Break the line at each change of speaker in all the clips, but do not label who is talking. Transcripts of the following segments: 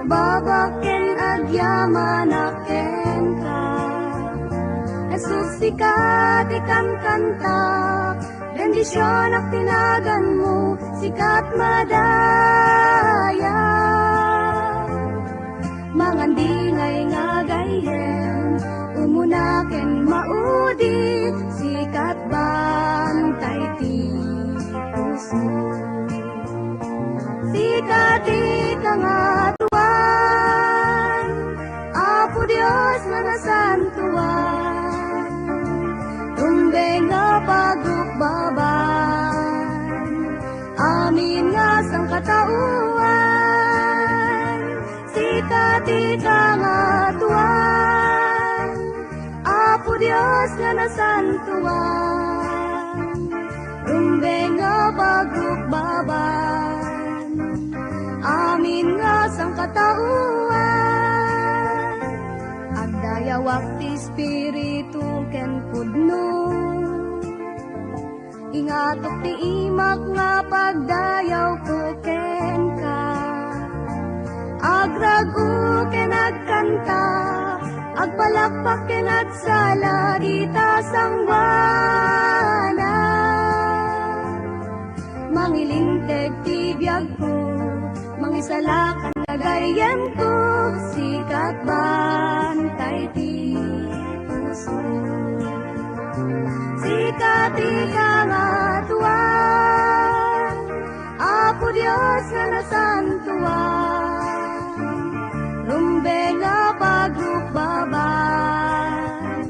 babaken agyaman aken ka. Jesus, sikat ikan kanta, bendisyon ak tinagan mo, sikat madaya. Mangandingay nga gayen, umunaken maudi, sikat bantay ti puso. Sikat ikangatuan, Apo Dios na nasantuan, tumbeng nga pagukbaban, amin nga sangkatauan. Sikat ikangatuan, Apo Dios nga nasantuan, tumbeng nga pagukbaban, amin nga sangkatauan. Agdayawak ti Espiritu ken pudno, ingatok ti imak nga pagdayaw ko ken ka. Agragu ken agkanta, agpalakpak ken agsala, ita sangwana. Mangilinteg ti biyag ko, mangisalakan nagayan ko, sikat bantay ti puso. Sikat ikangatuan, Apo Dios nga nasantuan, rumbeng nga pagrukbaban,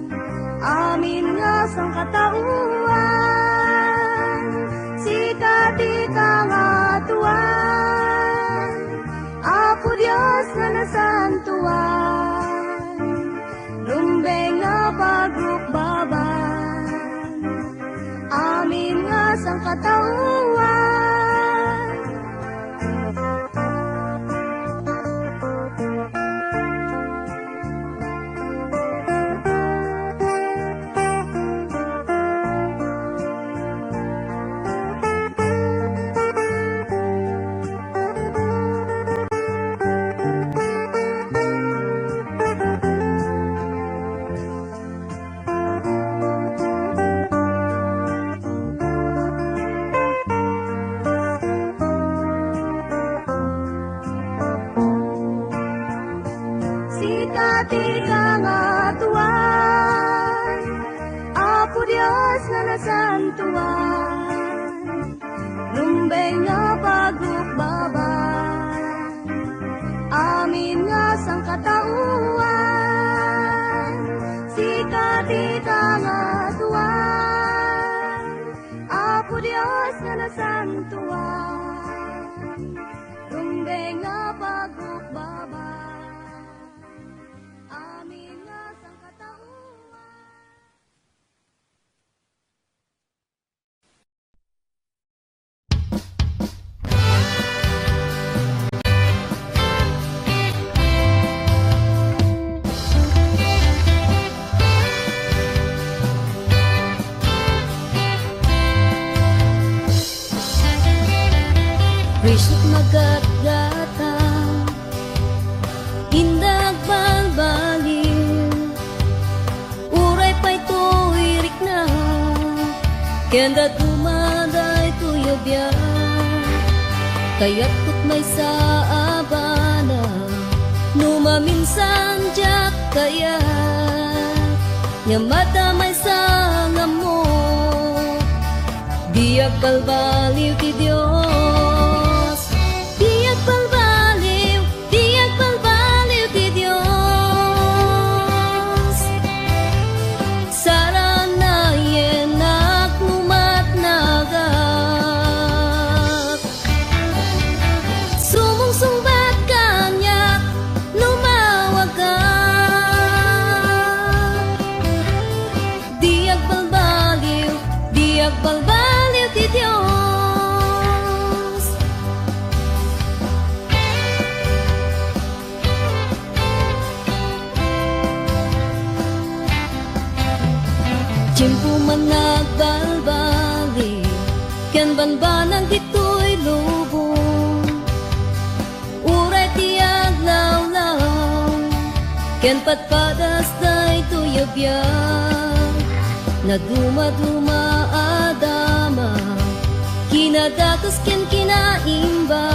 amin nga sangkatauan. Sikat ikangatuan, Apo Dios nga nasantuan, rumbeng nga pagrukbaban, amin nga sangkatauan. Sikat ikangatuan, Apo Dios nga nasantuan, rumbeng nga pagrukbaban, amin nga sangkatauan. Sikat ikangatuan, Apo Dios nga nasantuan, rumbeng nga pagrukbaban, amin nga sangkatauan.
Risut magat-gata, indag balbalin, uray pa'y tuwirik na, kenda tumaday tuyo biyan, kaya't kut may sa abana, numaminsan jak kaya, nyamata may sangam mo, biyak balbaliw ti Diyos. Balbaliw ti Diyos. Tiyempo man nagbalbaliw, ken banbanang dito'y lubong, uray ti aglaw ken patpadas day tuyabyan na duma-duma adama kinadatos ken kinaimba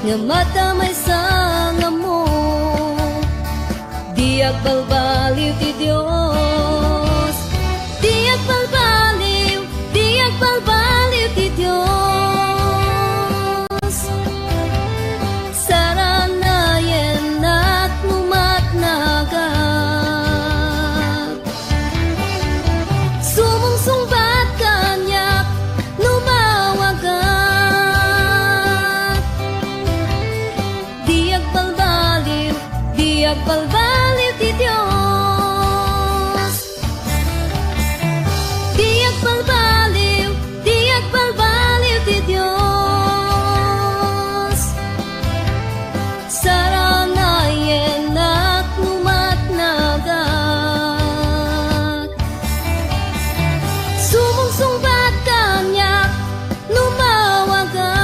nga mata may sanga mo di agbalbaliw ti Dios di agbalbaliw ti Dios saranayen at lumatnagat sumungsungbat kanyak lumawagat di agbalbaliw ti Dios di agbalbaliw ti Dios saranayen at lumatnagat sumungsungbat kanyak lumawagat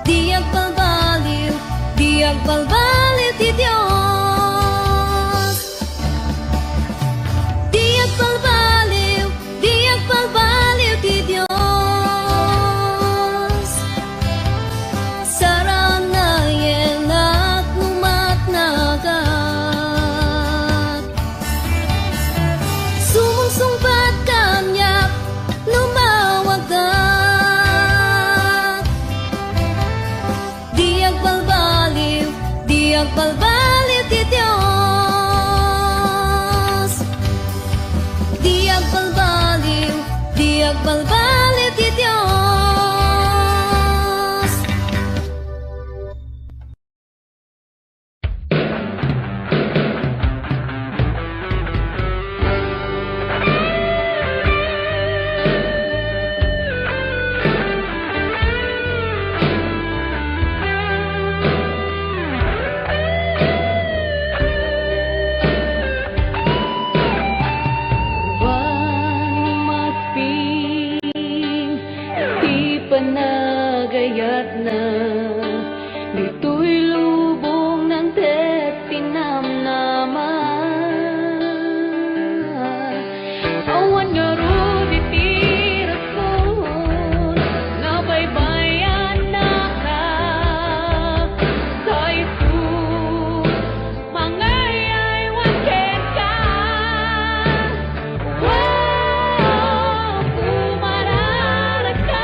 di agbalbaliw ti Dios di agbalbaliw ti Dios saranayen at lumatnagat sumungsungbat kanyak lumawagat di agbalbaliw ti Dios di agbalbaliw ti Dios panagayat na dito'y lubong ng tet tinamnaman awan nga ro ditirat ko nabaybayan na ka kaitu mangayay waken ka kumarara ka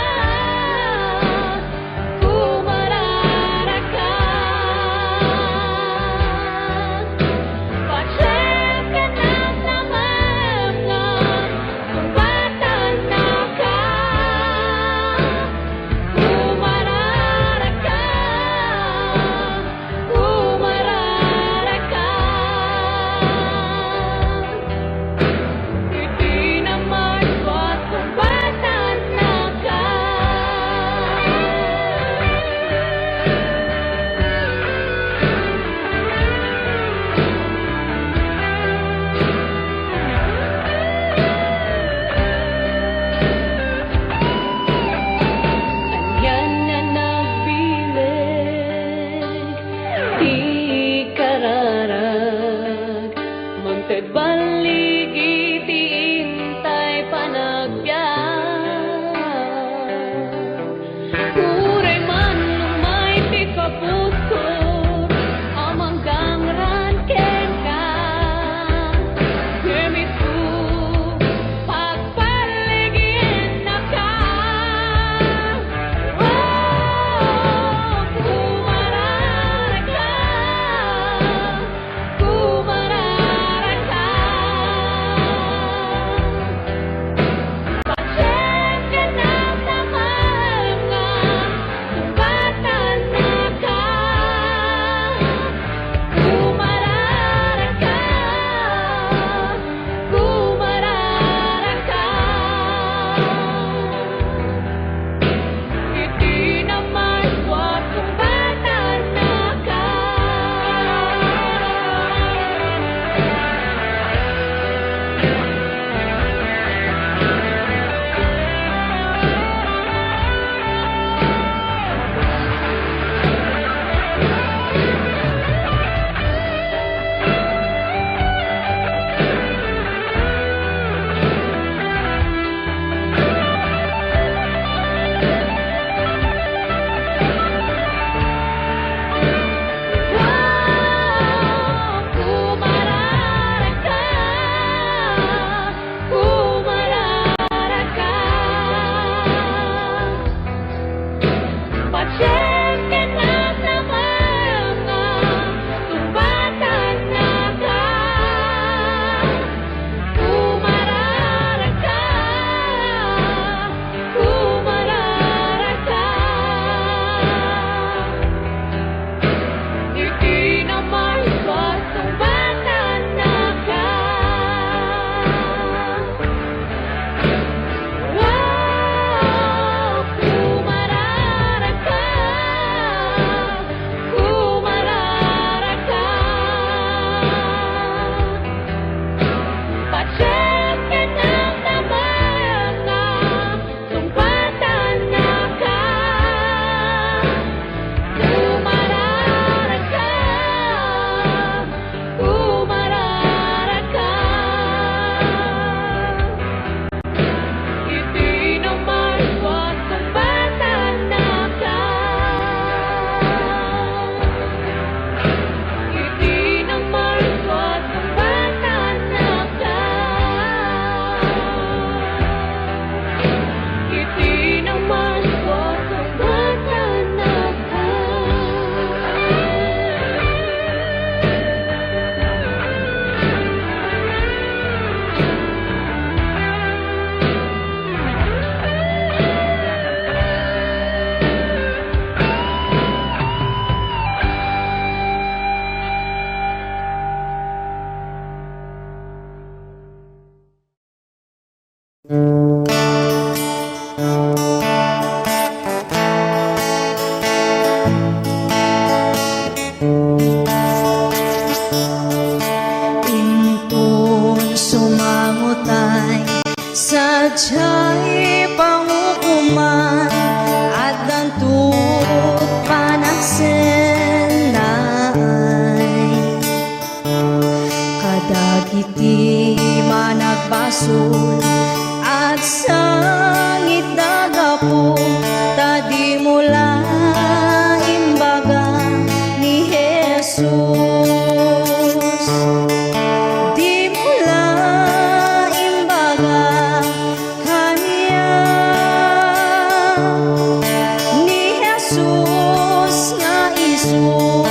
Jesus nga isut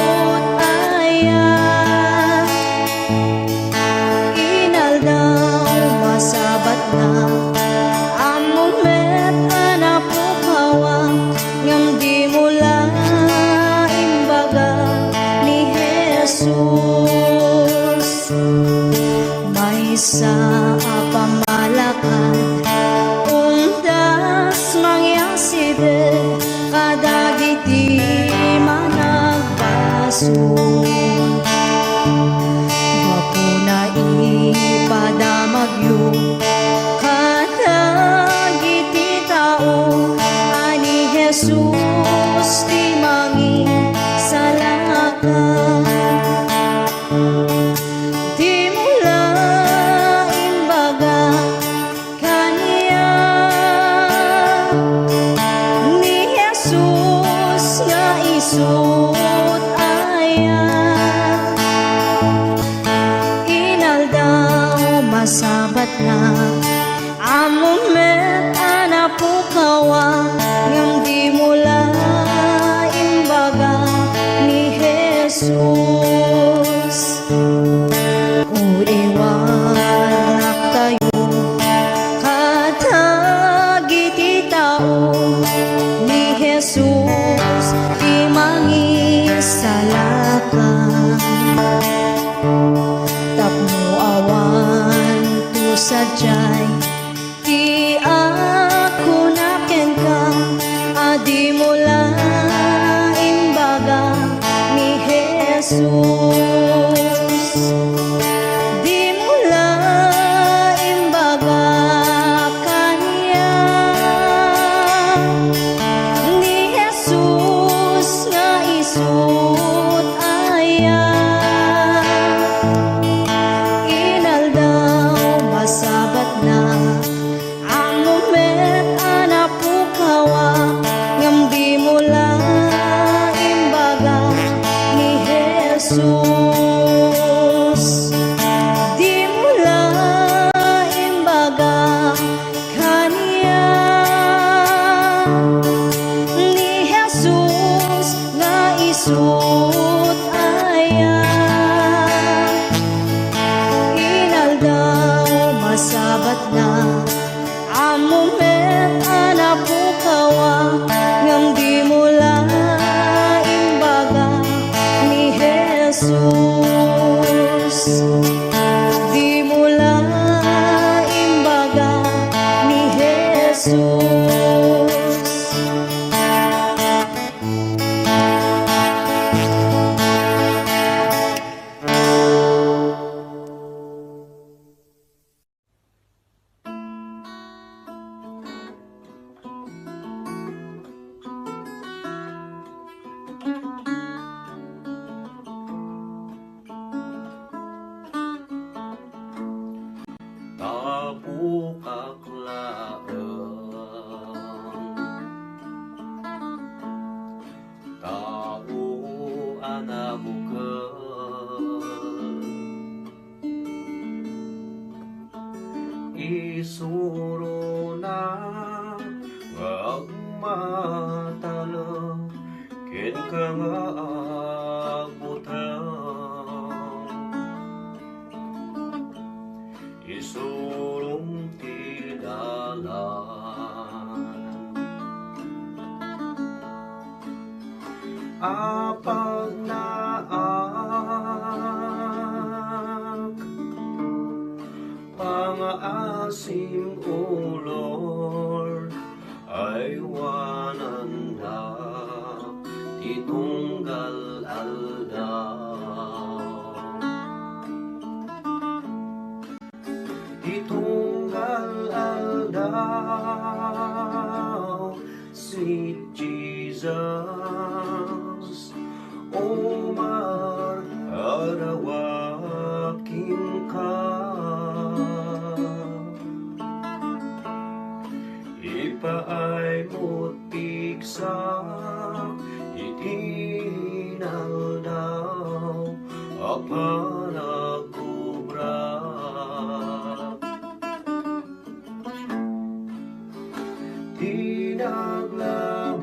aya, inaldaw masabat na among met anak po kawa, ngam di mula imbaga ni Jesus. May sa pamalakan undas mangyaside kadagiti managpasun, wapo na ipadamagyo kadagiti tao ani Jesus ti mangi salakan. Di mula imbaga kaniya ni Jesus nga isut aya, inaldaw masabat na among met anak po kawa, ngam di mula imbaga ni Jesus. Iwanak tayo kadagiti tao ni Jesus ti mangisalakan. Tapno awan tu sadyay ti ako naken ka, adi mula imbaga ni Jesus. Di mula imbaga kaniya ni Jesus nga isut aya, inaldaw masabat na among met anak po kawa, ngam di mula imbaga ni Jesus. Di mula imbaga kaniya ni Jesus nga isut aya, inaldaw masabat na among met anak po kawa, ngam di mula imbaga ni Jesus. Di mula imbaga ni Jesus.
Tapukak laeng tao anabuken isuro na ngagmatalo ken ka nga agbutang isurong tidalan apag naak pangaasim o Lord ay wananda titunggal aldaw titunggal aldaw sweet Jesus Omar arawakin ka ipaay mo't pigsak itinal daw apanagkubra tinaglaban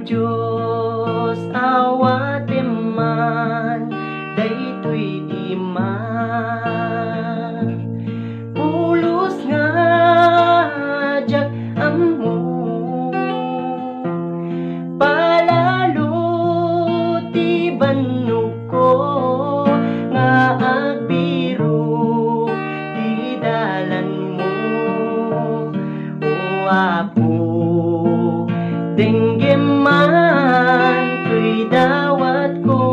Diyos awate man daytoy iman pulos nga jak ammo palalo ti bannog ko nga agbiro di dalan mo o apo dengge man tuy dawat ko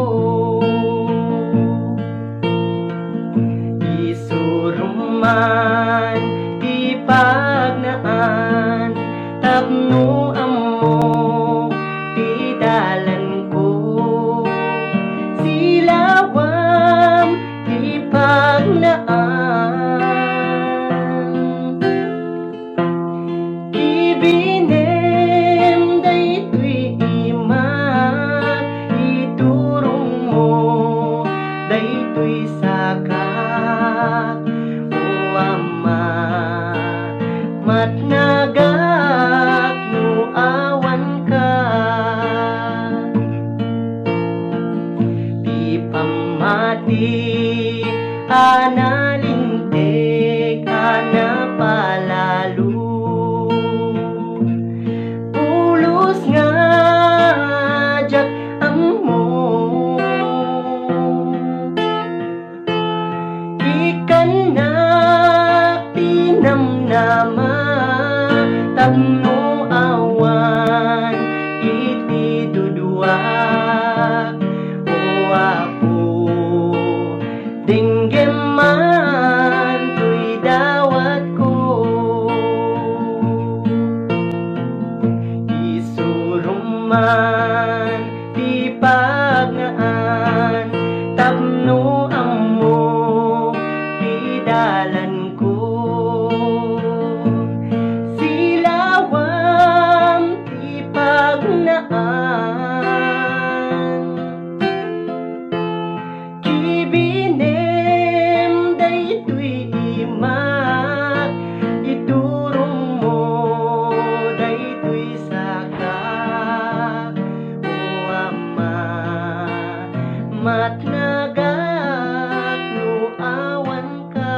isuruman ti pagnaan tapno ammo ti dalan ko silawam ti pagnaan ibinem daytoy imat iturong mo daytoy sakat o ama matnagak no awan ka di pamati analintek anapalalo pulos nga jak ammo ikan na pinamnama tapno awan iti dudua o apo dengge man tuy dawat ko isuruman ti pagnaan tapno ammo ti dalan ko silawam ti pagnaan kibinem daytoy imat iturong mo daytoy sakat o ama matnagak no awan ka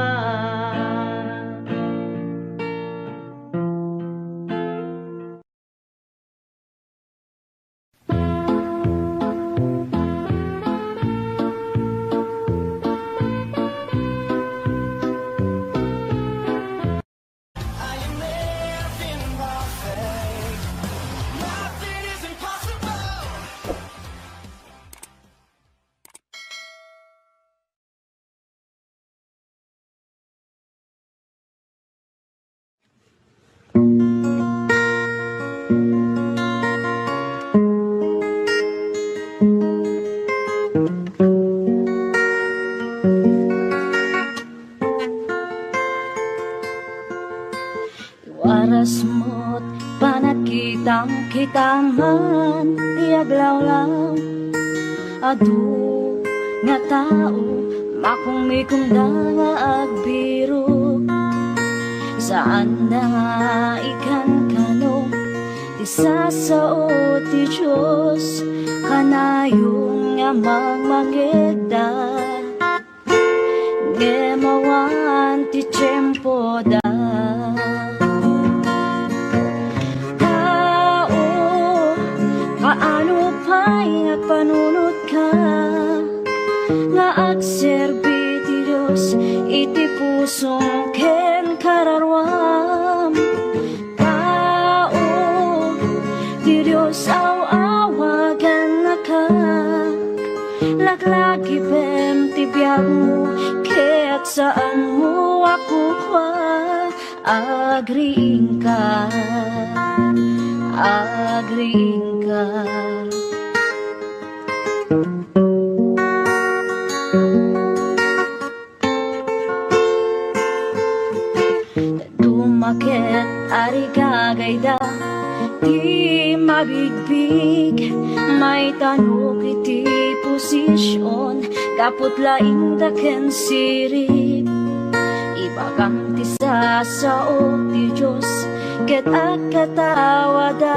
waras mo't panakitang kitaman tiaglawlaw adu nga tao makumikumda nga agbiro saan na nga ikan kano ti sasao ti Diyos kanayon nga magmageda gemawan ti tiyempo da kaano pa'y nagpanunod ka nga agserbi ti Diyos iti pusong ken kararwam tao ti Diyos awagan na ka laklaki pem ti biyag mo kaya't saan mo ako kwa agriing ka agriing ka dumaket ari gagayda di mabigbig may tanok iti posisyon kaput laing daken sirip ibagang ti sasao ti Diyos ket akatawada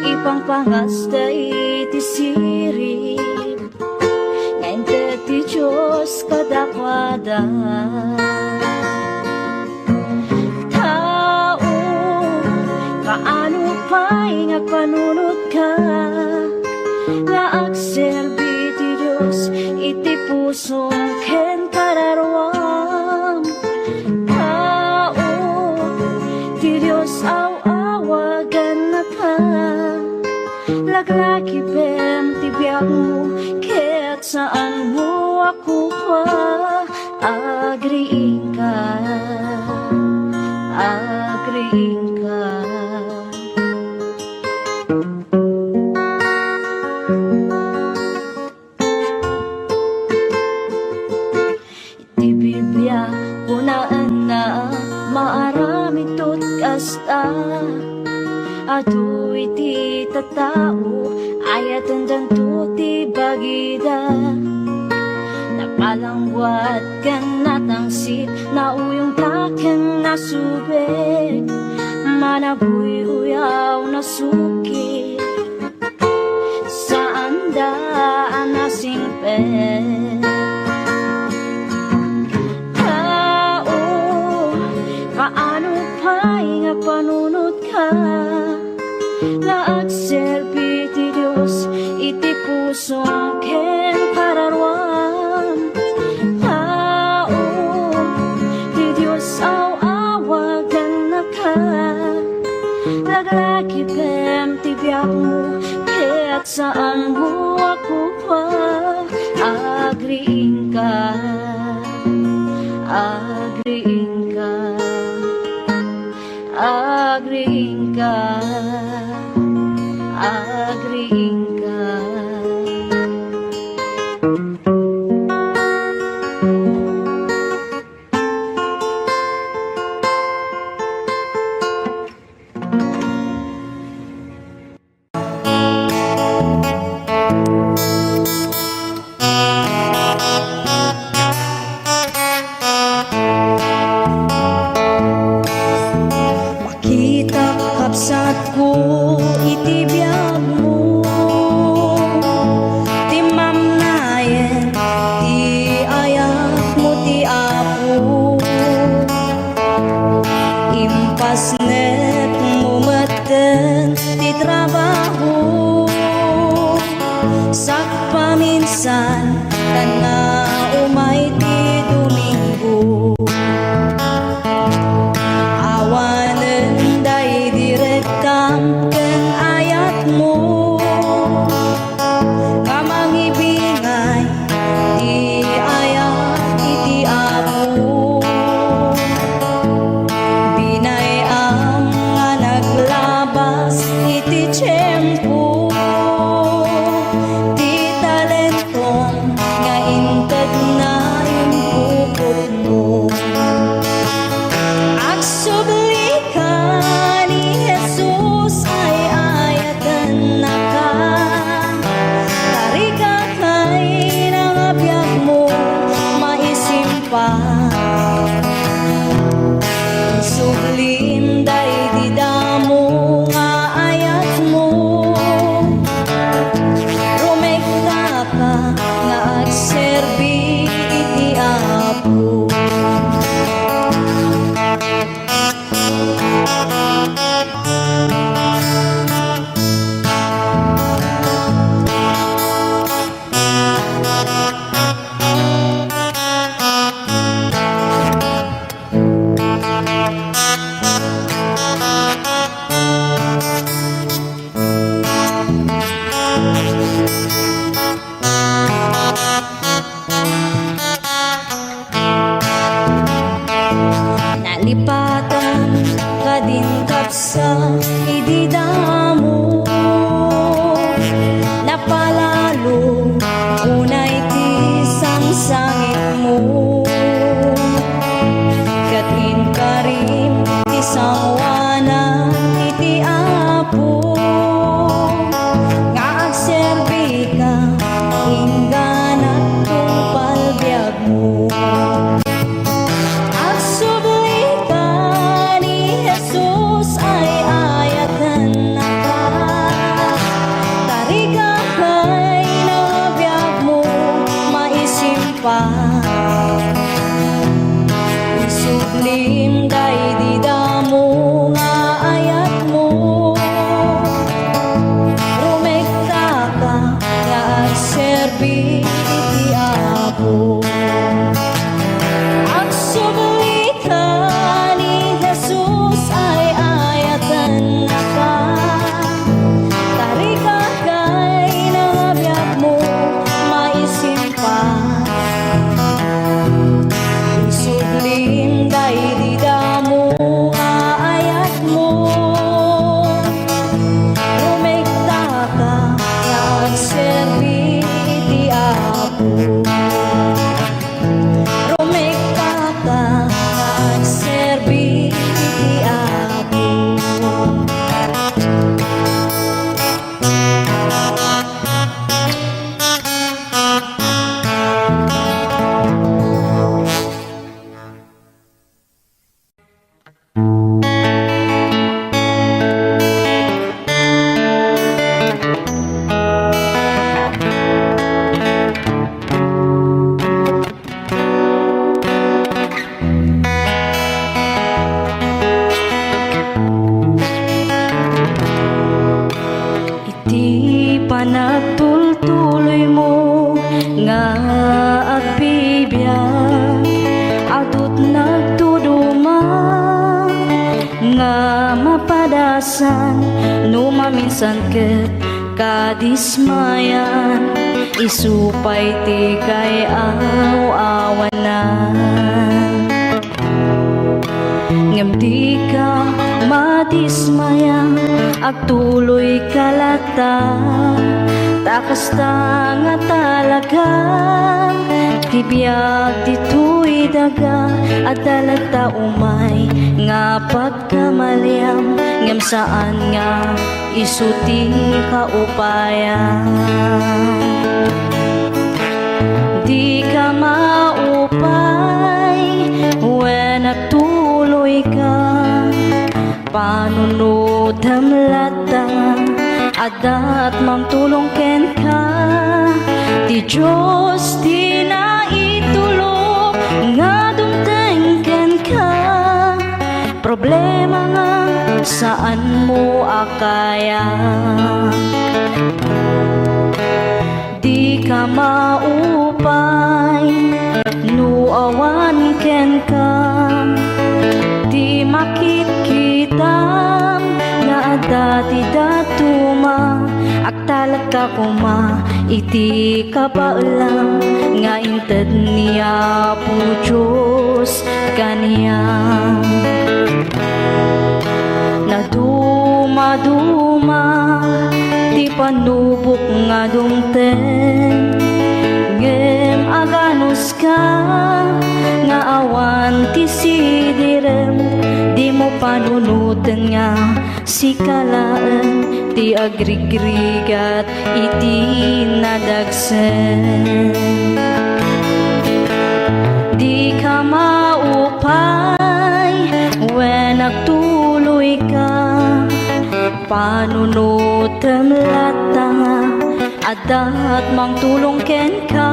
ipang pangasta iti sirip ngayon ti Diyos kadakwada. Tao, kaano pa'y nga panunod ka nga agserbi ti Diyos iti pusong ken kararwam. Tao, ti Diyos awagan na ka laglaki pem ti biyak mo ket saan mo ako pa agriin ka, agriin ka. Iti Biblia kunaan na maarami tot kasta ato iti tatao ayat tandang tuti bagida napalangwat ken natangsit na uyong taken nasubek manabuy uyaw na suki saan daan nasingpet. Tao, kaano pa'y nga panunod ka nga agserbi ti Diyos iti pusong ken kararwam. Tao, ti Diyos awagan na ka laglaki pem ti biyak mo ket saan mo ako pa agriin ka, agriin ka, agriin ka, agriin ka. Makita kapsat ko iti biyag mo ti mamnayen ti ayak mo ti apo impasnet mo maten ti trabaho sak paminsan na umay ti Domingo awanen day direktam ken ayat mo kamangibingay ti ayat iti apo binayam nga naglabas iti tiyempo ti talentong nga inted na impukot mo. Agsubli ka ni Jesus ay ayatan na ka tarika kay nangabyak mo maisimpa sublim day didamo nga ayat mo rumekta ka nga agserbi iti apo. Nalipatan ka din kapsa ididamo napalalo unay ti sangsangit mo katin karim ti sawana iti apo nga agserbi ka ingganat kung palbiag mo. Agsubli ka ni Jesus awan, numaminsan ket kadismayan, isupay ti kay awanan. Ngem di ka madismaya, agtuloy kalata, takas ta nga talaga, tibiyag dito'y daga, at dalata umay nga pagkamaliam, ngem saan nga isuti kaupayan. Di ka maupay when nagtuloy ka, panunod hamlata, adat mamtulong ken ka, di Diyos di na itulog nga dumteng ken ka. Problema nga saan mo akaya, di ka maupay nuawan ken ka, di makikita nga adati datuma, agtalag ka kuma iti kapaulang nga inted niya po Diyos kaniyang. Naduma-duma ti panubok nga dumten, ngem aganos ka nga awan ti sidirem, di mo panunutan nga si kalaan ti agrigrigat iti nadagsen. Di ka maupay when nagtuloy ka, panunutan lata, adat mangtulong ken ka,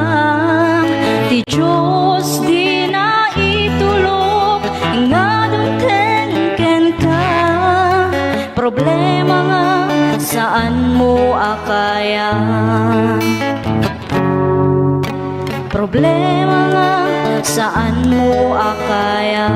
di Diyos di na itulog nga dumten ken ka. Problema nga saan mo akaya, problema nga saan mo akaya.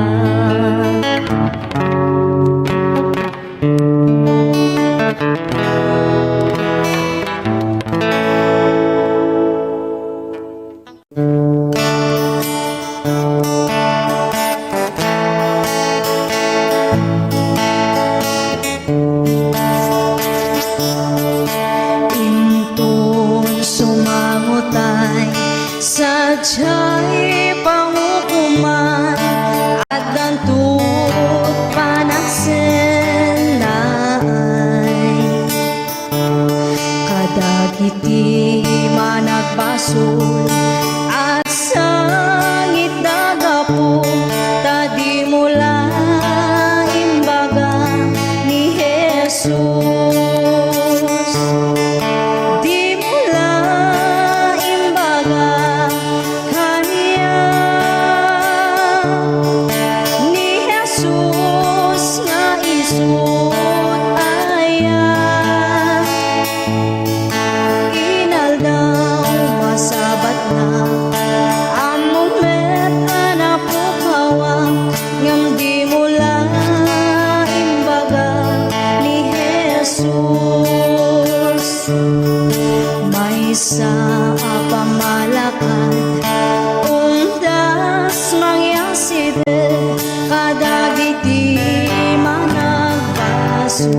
Sadya'y pangukuman at dantut panagsenay, kadagiti managbasol at sangit dagapo, tadi mula imbaga ni Jesus. Sa apamalakad undas mangyaside, kadagiti managbaso,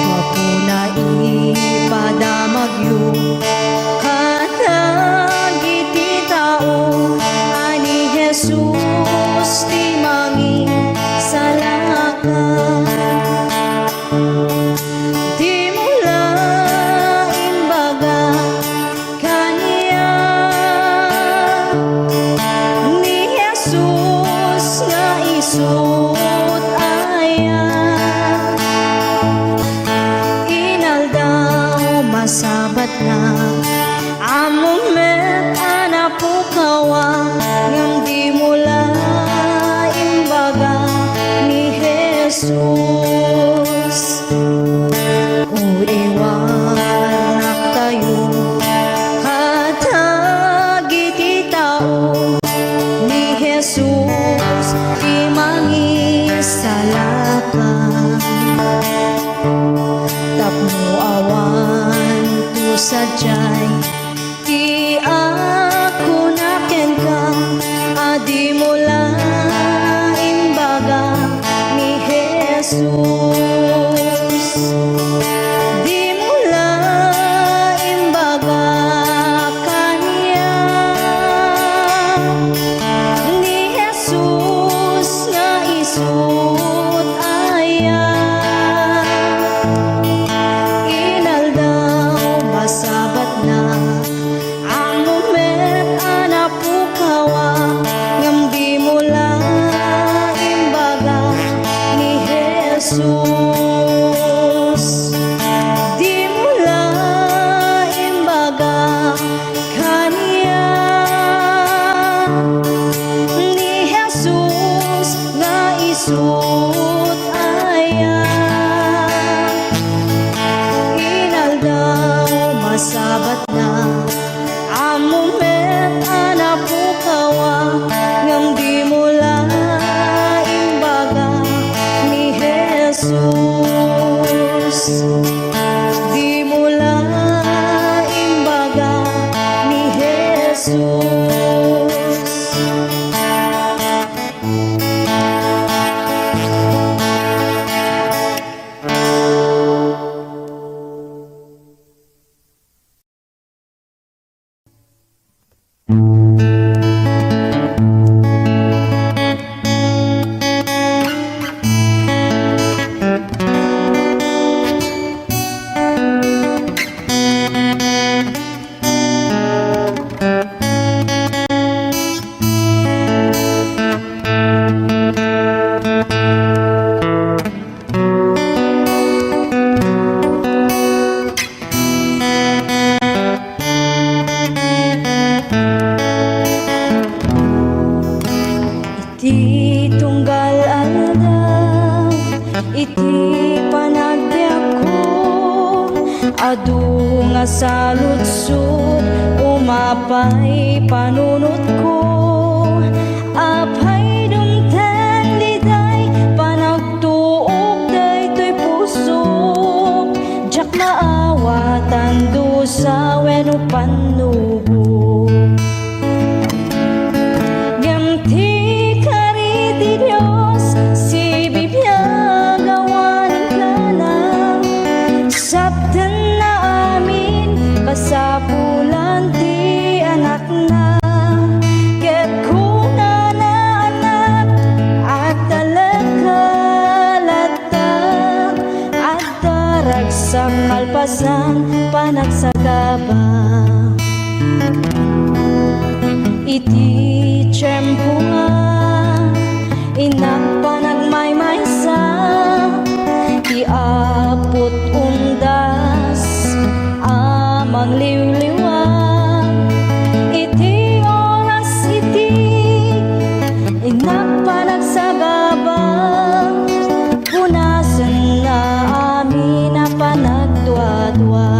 wapo na ipadamagyo, kadagiti tao ani Jesus ti mangin salakan. Isut aya inaldaw masabat na amumet anapukawa, ngam di mula imbaga ni Jesus. Uiwan na kayo katagiti tao ni Jesus, di mangisalakan. sadyay ti ako naken ka adi mula imbaga ni Jesus. Di mula imbaga kanya ni Jesus nga isut aya. Inaldaw masabat na ang moment ana pukawa ngam di mula imbaga ni Jesus. Di mula imbaga kanya ni Jesus nga isut aya. Inaldaw masabat na ang moment ana pukawa ngam di mula imbaga ni Jesus. Di mula imbaga ni Jesus. Iti tunggal aldaw, iti panagbiag ko, adu nga saludsod, umapay panunot ko. Apay dumten liday, panagtuog daytoy puso, jak maawatan dusa wenno panubo. Ganti kari di Dios, si bibiyag awanin ka na. Sabtan na amin, kasapulan ti anak na. Ket kuna na anak, at talagkalata, at daragsak kalpasan, panagsagaba. Iti tiyempo nga inak panagmaymaysa iapot undas amang liwliwag. Iti oras iti inak panagsagaba punasan na amin na panagdwa-dwa.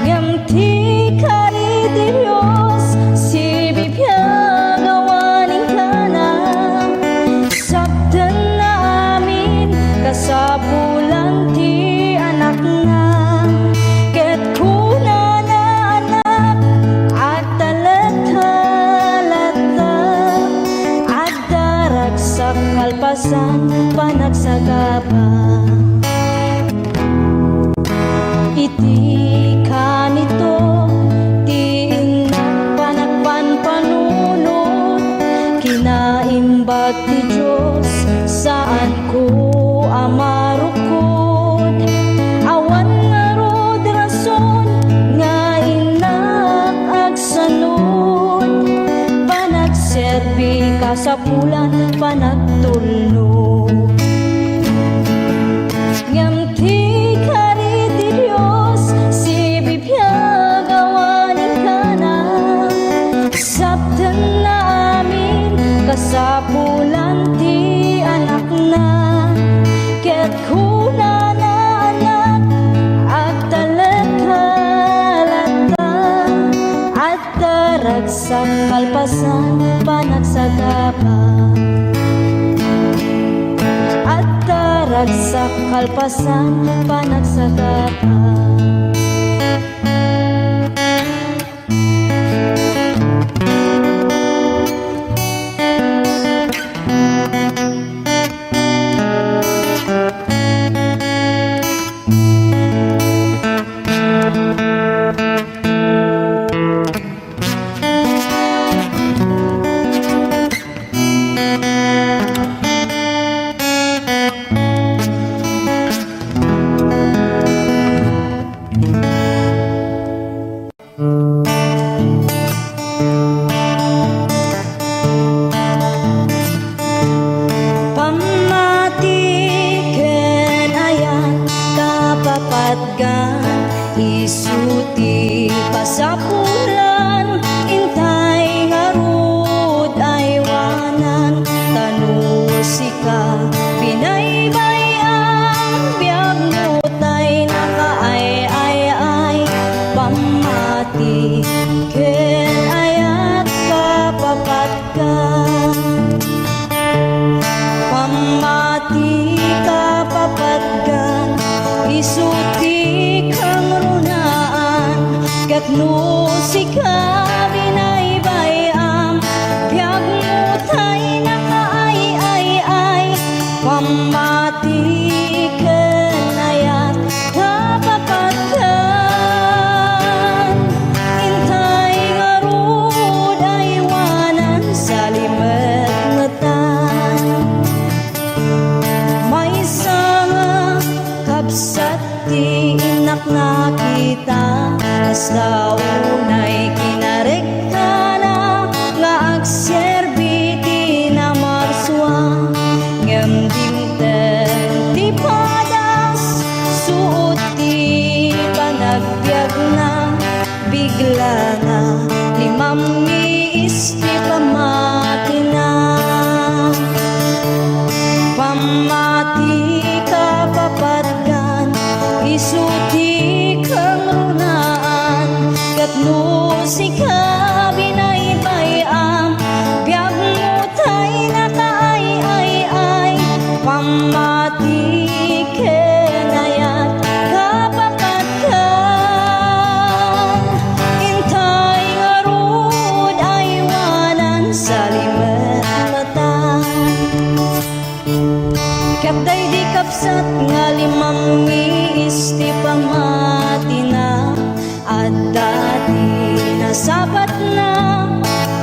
Ganti kari di Dios, si bibiyag awanin ka na. Sabtan na amin, kasapulan ti anak na. Ket kuna na anak, at talagkalata, at daragsak kalpasan, panagsagaba. Iti kanito ti inak panagpanpanunot, kinaimbag ti Diyos saan ko amarukod. Awan nga rod rason nga inak agsanod, panagserbi kasapulan panagtulnog. Ngam ti kari di Dios, si bibiyag awanin ka na. Sabtan na amin, kasapulan ti anak na. Dagsak kalpasan panagsagatan. Pamatiken ayat kapapatgan, isuti pasapulan, intay ngarud aywanan, tanusika binaybayang, biyag mutay nakaay-ay-ay. Pamatiken ayat kapapatgan, pamati kapapatgan, isuti kang runaan, katno sika binaybayam, biyag mutay nakaay-ay-ay. Pamatiken ayat kapapatgan, intay ngarud aywanan sa limet-metan. May sanga kabsat ti inak na kita, hasta unay kinarekta na nga agserbi ti na marswa. Ngem dimten ti padas, suot ti panagbiag na, bigla na limam iis ti pamakina. Pamati kapapatgan, isuti kang runaan, katno sika binaybayam, biyag mutay nakaay-ay-ay. Pamatiken ayat kapapatgan, intay ngarud aywanan sa limet-metan. Kapday di kapsat nga limang iis ti pamati na, at dati nasabat na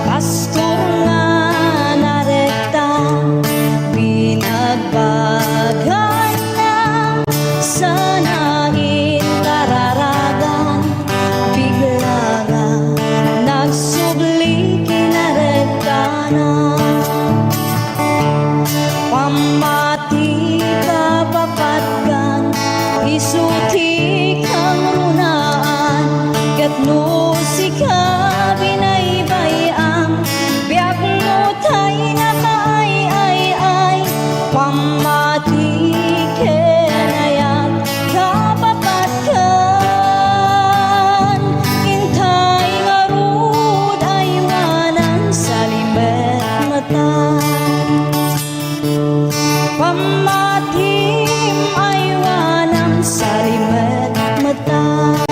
pastor nga narekta, binagbagan na sana inkararagan, bigla nga nagsubli kinarekta na. Pamati kapapatgan, isuti kang runaan, katno sika binaybayam, biyag mutay nakaay-ay-ay. Pamatiken ayat kapapatgan, intay ngarud aywanan sa limet-metan. Pamatim aywanan sa limet-metan.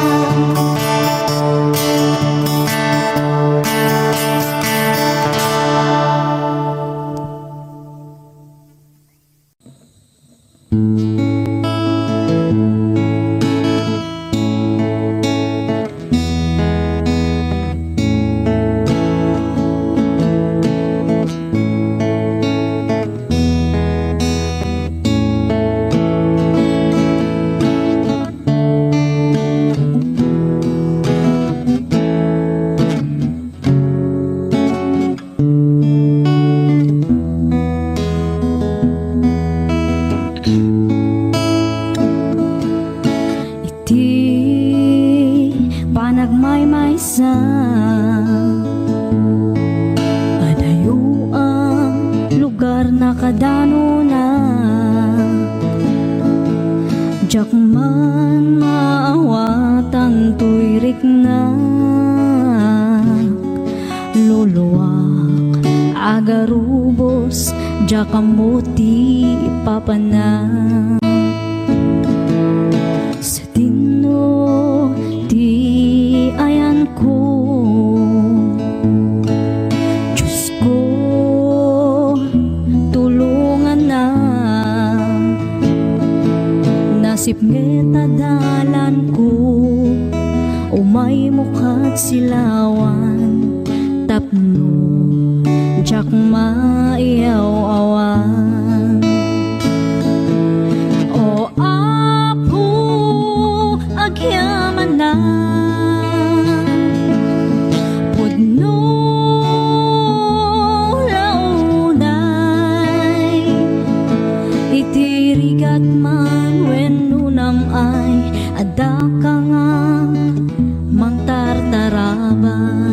Panagmaymaysa, adayo ang lugar na kadano na, jak man maawatan tuyrik na, luluwak agarubos, jak amuti papanan. Asip ngeta dalan ko, umay mukat silawan, tapno jak maiyaw awan. O apo agyaman na pudno launay, itirigat man wenno namay, ada ka nga mang tartarabay.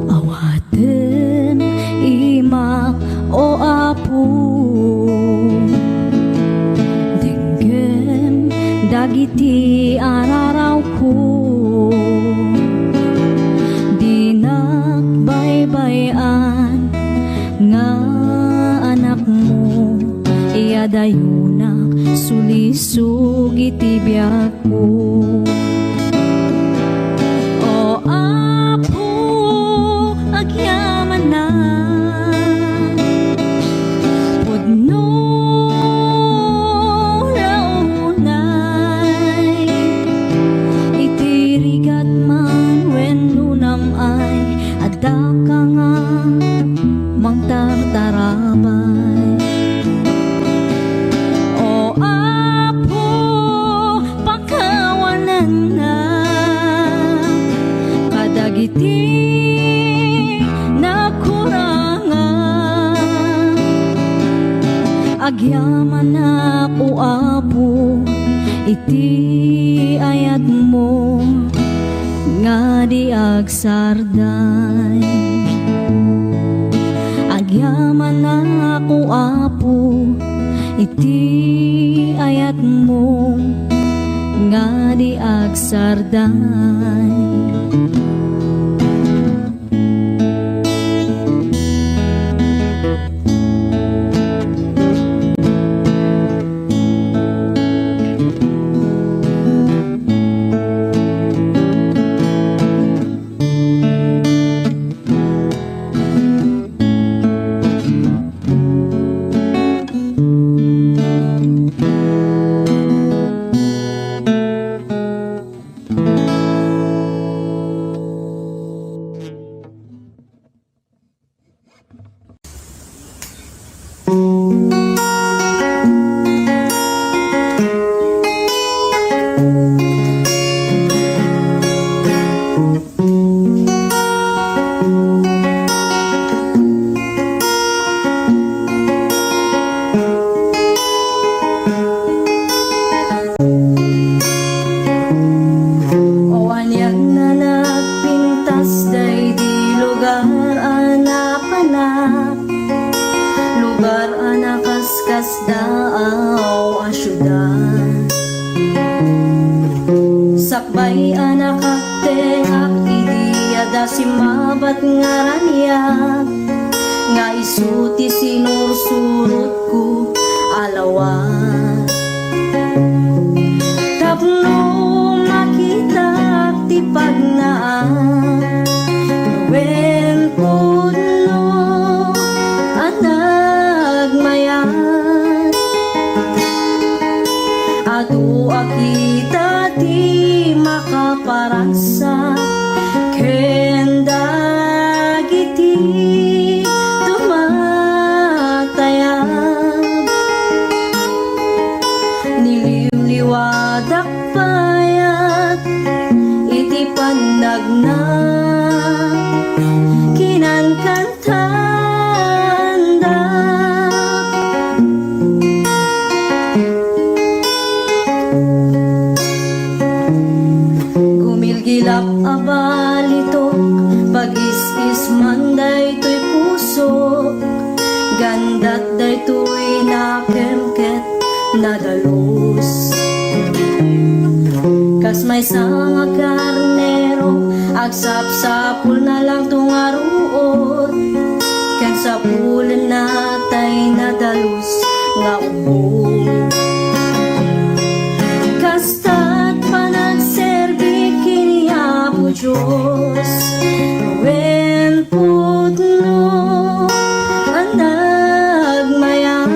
Awaten imak o apo, denggem dagiti araraw ko, dinak baybayan nga anak mo, iyadayunak sulisog iti biyak ko. O apo agyaman na pudno launay, itirigat man wenno namay, ada ka nga mang tartarabay. O apo pakawanan na kadagiti agyaman ako apo, iti ayat mo nga di agsarday. Agyaman ako apo, iti ayat mo nga di agsarday. Lugar anakaskas daaw a syudad, sakbay anakatengak idiyada simabat ngaranyak, nga isuti sinursurot ko alawat. Tapno makita ti pagnaan, wen pudno anagmayat, adu akita ti makaparasa, ken dagiti tumatayab, niliwliwadak payat iti panagna kinankantanda. Gumilgilap abalito, pag-is-is man daytoy puso, gandat daytoy nakemket nadalus. Kas may nga karnero agsapsapul na lang tungaruot kan sa pulan natay nadalus nga ubo kasta't panagserbi kini Apo Diyos wen putno anagmayan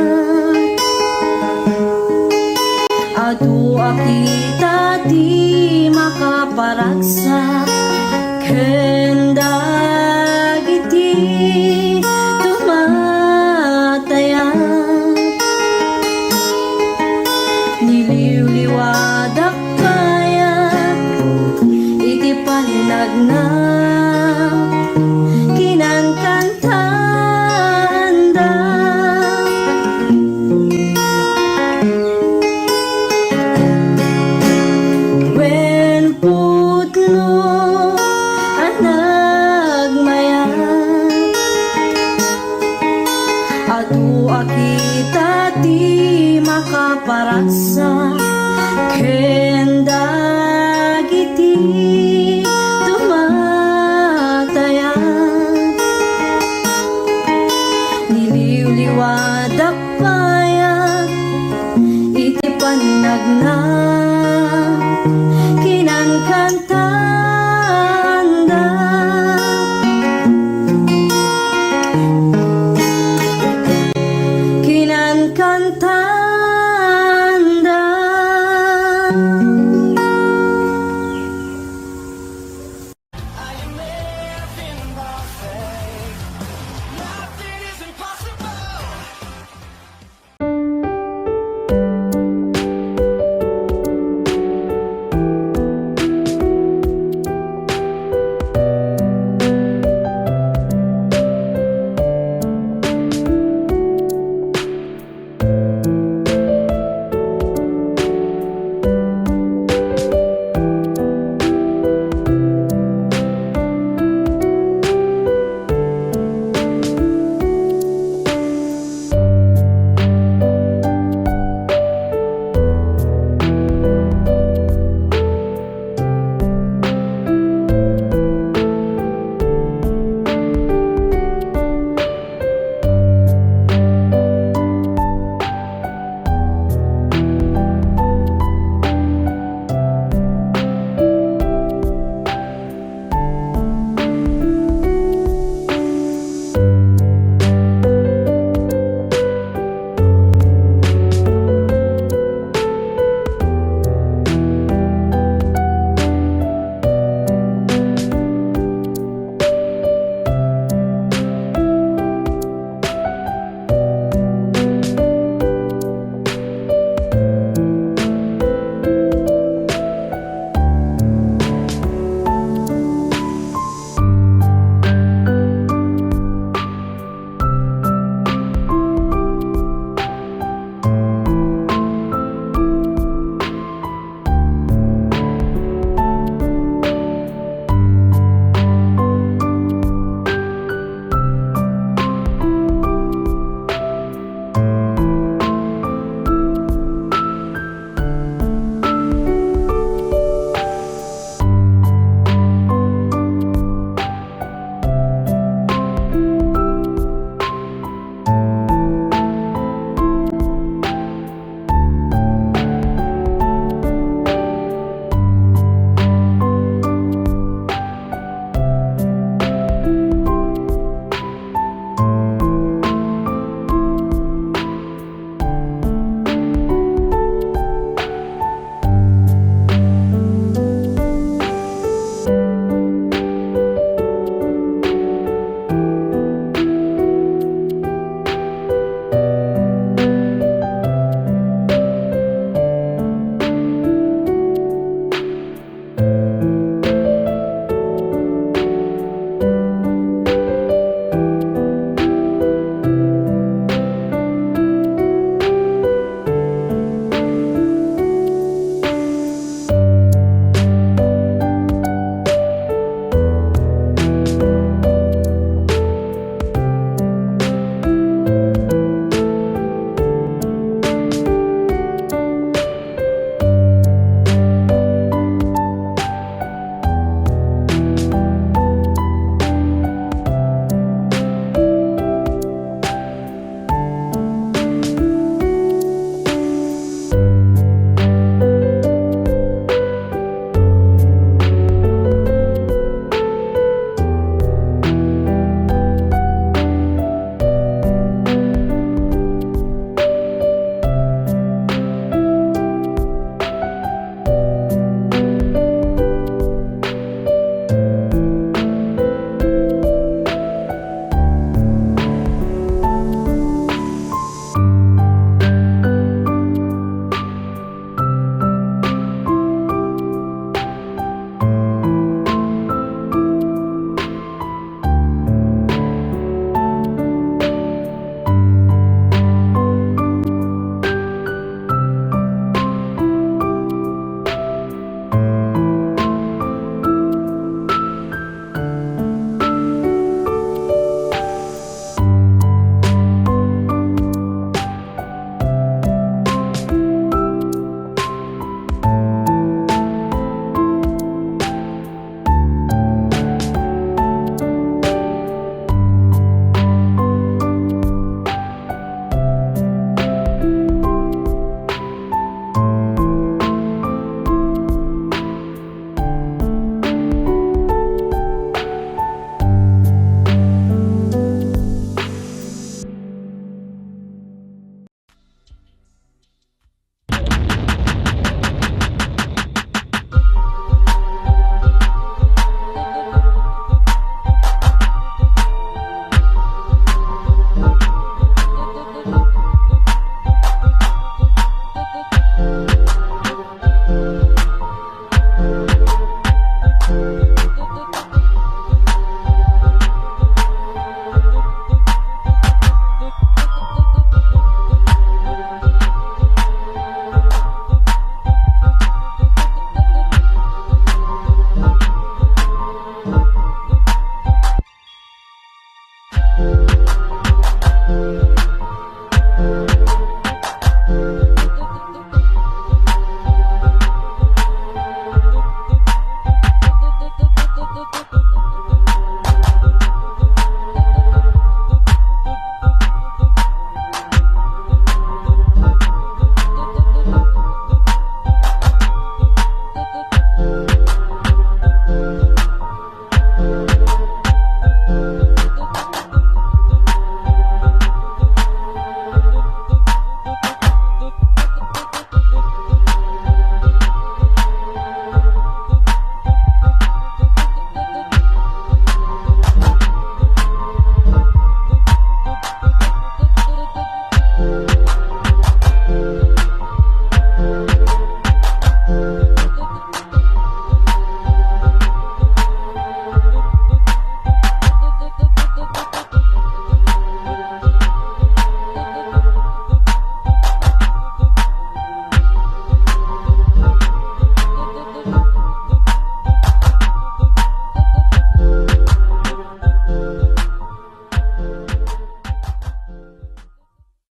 adu akita di makaparagsa kendag iti tumatayan niliwliwadak kaya iti panagna kinangkantanda wen putno anagmayan adu akita ti makaparagsa kendag iti tumatayan niliwliwadak payat iti panagna